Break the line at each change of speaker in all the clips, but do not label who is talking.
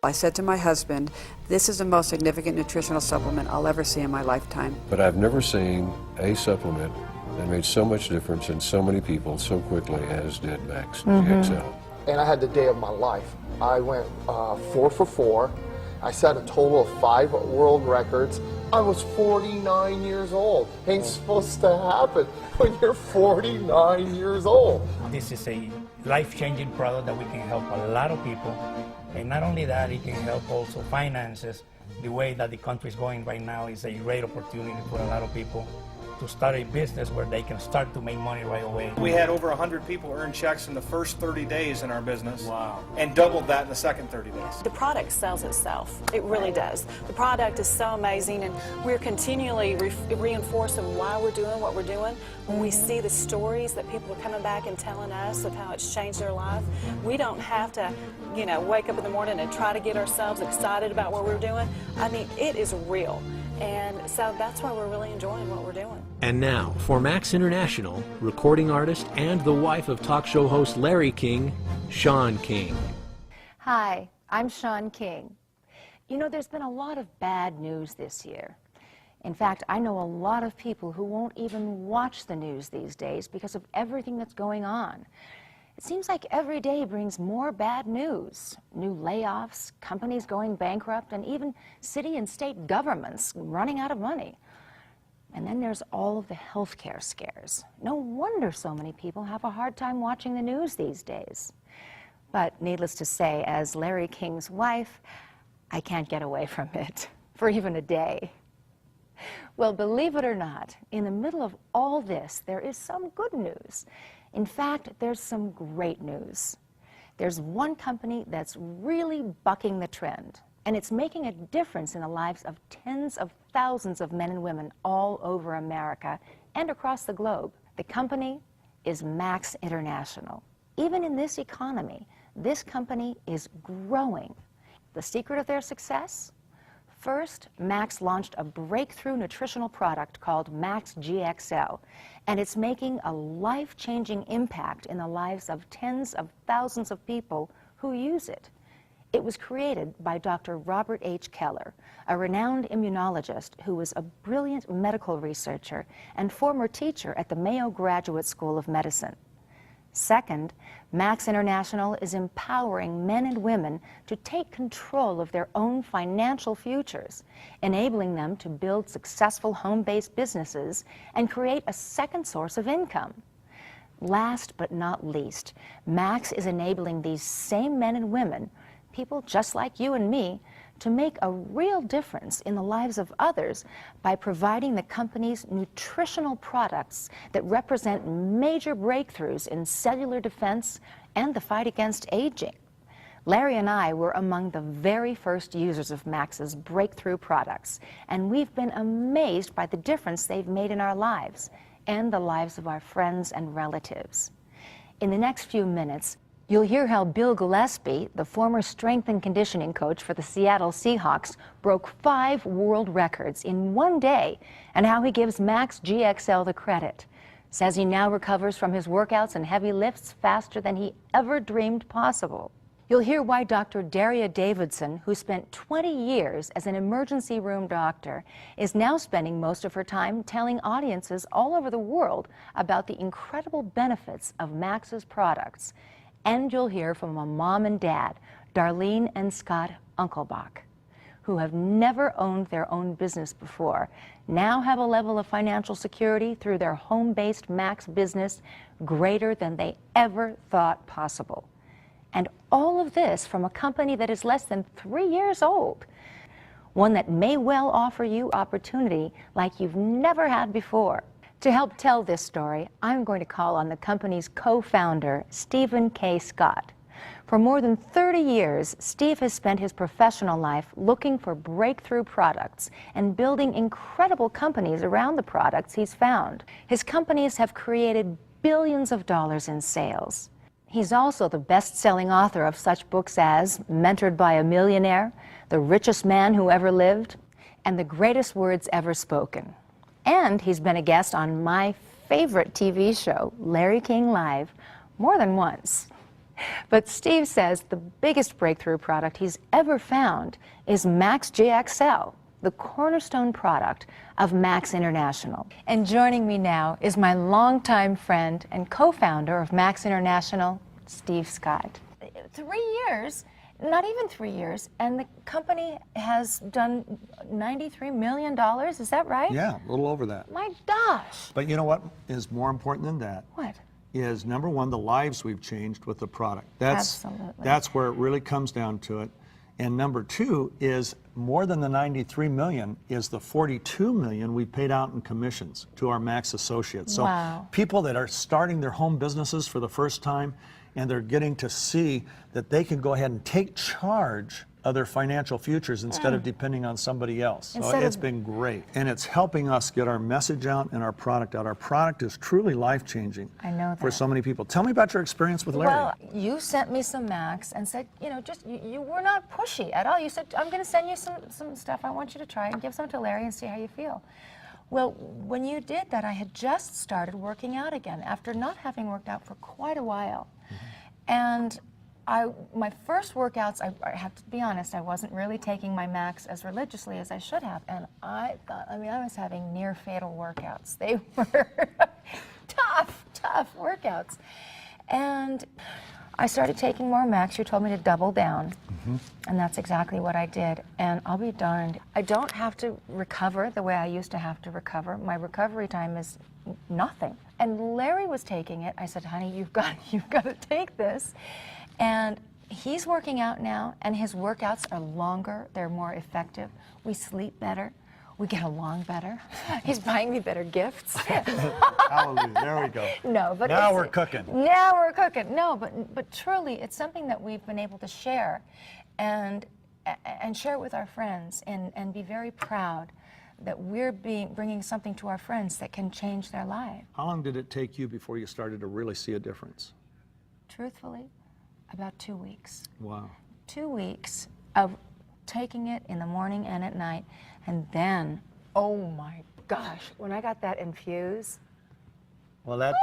I said to my husband, this is the most significant nutritional supplement I'll ever see in my lifetime.
But I've never seen a supplement that made so much difference in so many people so quickly as did Max Gxl.
And I had the day of my life. I went 4 for 4. I set a total of 5 world records. I was 49 years old. Ain't supposed to happen when you're 49 years old.
This is a life-changing product that we can help a lot of people. And not only that, it can help also finances. The way that the country is going right now is a great opportunity for a lot of people to start a business where they can start to make money right away.
We had over 100 people earn checks in the first 30 days in our business.
Wow.
And doubled that in the second 30 days.
The product sells itself. It really does. The product is so amazing, and we're continually reinforcing why we're doing what we're doing. When we see the stories that people are coming back and telling us of how it's changed their life, we don't have to, wake up in the morning and try to get ourselves excited about what we're doing. I mean, it is real. And so that's why we're really enjoying what we're doing.
And now, for Max International, recording artist and the wife of talk show host Larry King, Shawn King.
Hi, I'm Shawn King. There's been a lot of bad news this year. In fact, I know a lot of people who won't even watch the news these days because of everything that's going on. It seems like every day brings more bad news. New layoffs, companies going bankrupt, and even city and state governments running out of money. And then there's all of the healthcare scares. No wonder so many people have a hard time watching the news these days. But needless to say, as Larry King's wife, I can't get away from it for even a day. Well, believe it or not, in the middle of all this, there is some good news. In fact, there's some great news. There's one company that's really bucking the trend, and it's making a difference in the lives of tens of thousands of men and women all over America and across the globe. The company is Max International. Even in this economy, this company is growing. The secret of their success? First, Max launched a breakthrough nutritional product called Max Gxl, and it's making a life-changing impact in the lives of tens of thousands of people who use it. It was created by Dr. Robert H. Keller, a renowned immunologist who was a brilliant medical researcher and former teacher at the Mayo Graduate School of Medicine. Second, Max International is empowering men and women to take control of their own financial futures, enabling them to build successful home-based businesses and create a second source of income. Last but not least, Max is enabling these same men and women, people just like you and me, to make a real difference in the lives of others by providing the company's nutritional products that represent major breakthroughs in cellular defense and the fight against aging. Larry and I were among the very first users of Max's breakthrough products, and we've been amazed by the difference they've made in our lives and the lives of our friends and relatives. In the next few minutes, you'll hear how Bill Gillespie, the former strength and conditioning coach for the Seattle Seahawks, broke 5 world records in one day, and how he gives Max Gxl the credit. Says he now recovers from his workouts and heavy lifts faster than he ever dreamed possible. You'll hear why Dr. Daria Davidson, who spent 20 years as an emergency room doctor, is now spending most of her time telling audiences all over the world about the incredible benefits of Max's products. And you'll hear from a mom and dad, Darlene and Scott Unkelbach, who have never owned their own business before, now have a level of financial security through their home-based Max business greater than they ever thought possible. And all of this from a company that is less than 3 years old, one that may well offer you opportunity like you've never had before. To help tell this story, I'm going to call on the company's co-founder, Stephen K. Scott. For more than 30 years, Steve has spent his professional life looking for breakthrough products and building incredible companies around the products he's found. His companies have created billions of dollars in sales. He's also the best-selling author of such books as Mentored by a Millionaire, The Richest Man Who Ever Lived, and The Greatest Words Ever Spoken. And he's been a guest on my favorite TV show, Larry King Live, more than once. But Steve says the biggest breakthrough product he's ever found is Max Gxl, the cornerstone product of Max International. And joining me now is my longtime friend and co-founder of Max International, Steve Scott. 3 years, not even 3 years, and the company has done $93 million, is that right?
Yeah, a little over that.
My gosh.
But you know what is more important than that?
What?
Is number one, the lives we've changed with the product.
Absolutely.
That's where it really comes down to it. And number two is more than the 93 million is the 42 million we paid out in commissions to our Max associates. So
Wow.
people that are starting their home businesses for the first time, and they're getting to see that they can go ahead and take charge of their financial futures instead of depending on somebody else. So
Instead
it's
of-
been great. And it's helping us get our message out and our product out. Our product is truly life-changing
I know
for
that.
so many people. Tell me about your experience with Larry.
Well, you sent me some Max and said, you know, just you were not pushy at all. You said, I'm going to send you some stuff I want you to try and give some to Larry and see how you feel. Well, when you did that, I had just started working out again after not having worked out for quite a while. And my first workouts, I have to be honest, I wasn't really taking my Max as religiously as I should have. And I was having near fatal workouts. They were tough workouts. And I started taking more Max. You told me to double down. And that's exactly what I did. And I'll be darned, I don't have to recover the way I used to have to recover. My recovery time is nothing. And Larry was taking it. I said, honey, you've got to take this. And he's working out now, and his workouts are longer, they're more effective. We sleep better, we get along better. He's buying me better gifts.
Hallelujah, there we go.
No, but
Now we're cooking.
Now we're cooking. No, but truly, it's something that we've been able to share, and share it with our friends, and be very proud that we're bringing something to our friends that can change their life.
How long did it take you before you started to really see a difference?
Truthfully, about 2 weeks.
Wow.
2 weeks of taking it in the morning and at night, and then, oh my gosh, when I got that infuse,
Well, that.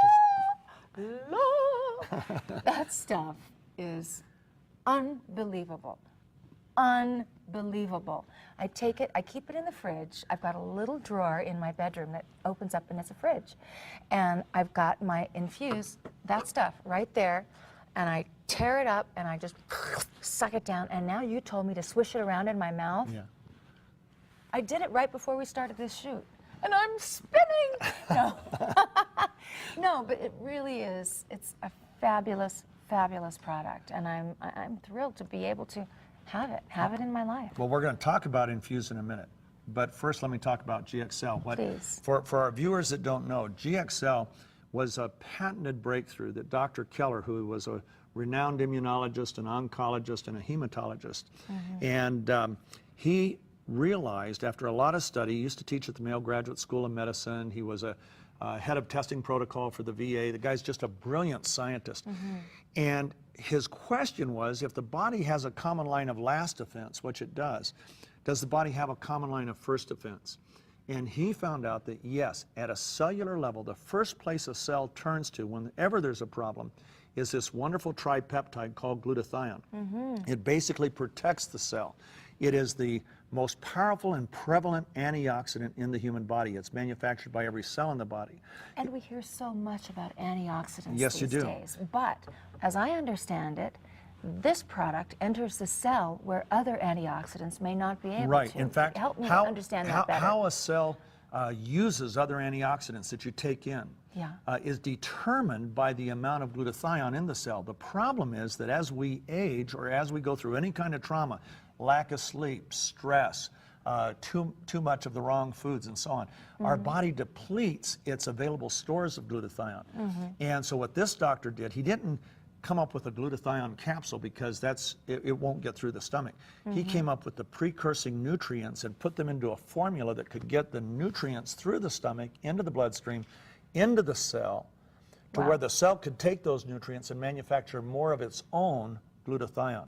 that stuff is unbelievable. Unbelievable. I take it, I keep it in the fridge. I've got a little drawer in my bedroom that opens up and it's a fridge. And I've got my infuse, that stuff right there, and I tear it up and I just suck it down. And now you told me to swish it around in my mouth.
Yeah.
I did it right before we started this shoot. And I'm spinning. No. No, but it really is. It's a fabulous, fabulous product. And I'm thrilled to be able to have it in my life.
Well, we're going to talk about Infuse in a minute. But first, let me talk about GXL.
Please.
For our viewers that don't know, GXL was a patented breakthrough that Dr. Keller, who was a renowned immunologist, an oncologist, and a hematologist, and he realized after a lot of study, he used to teach at the Mayo Graduate School of Medicine, he was a head of testing protocol for the VA, the guy's just a brilliant scientist. And his question was, if the body has a common line of last defense, which it does the body have a common line of first defense? And he found out that yes, at a cellular level, the first place a cell turns to whenever there's a problem is this wonderful tripeptide called glutathione. It basically protects the cell. It is the most powerful and prevalent antioxidant in the human body. It's manufactured by every cell in the body.
And we hear so much about antioxidants
Yes, you
these
do.
days. But as I understand it, this product enters the cell where other antioxidants may not be able
Right.
to.
In fact,
help me
how,
understand
how,
that better.
how a cell uses other antioxidants that you take in is determined by the amount of glutathione in the cell. The problem is that as we age or as we go through any kind of trauma, lack of sleep, stress, too much of the wrong foods and so on, our body depletes its available stores of glutathione. And so what this doctor did, he didn't come up with a glutathione capsule because it won't get through the stomach. He came up with the precursing nutrients and put them into a formula that could get the nutrients through the stomach, into the bloodstream, into the cell, to where the cell could take those nutrients and manufacture more of its own glutathione.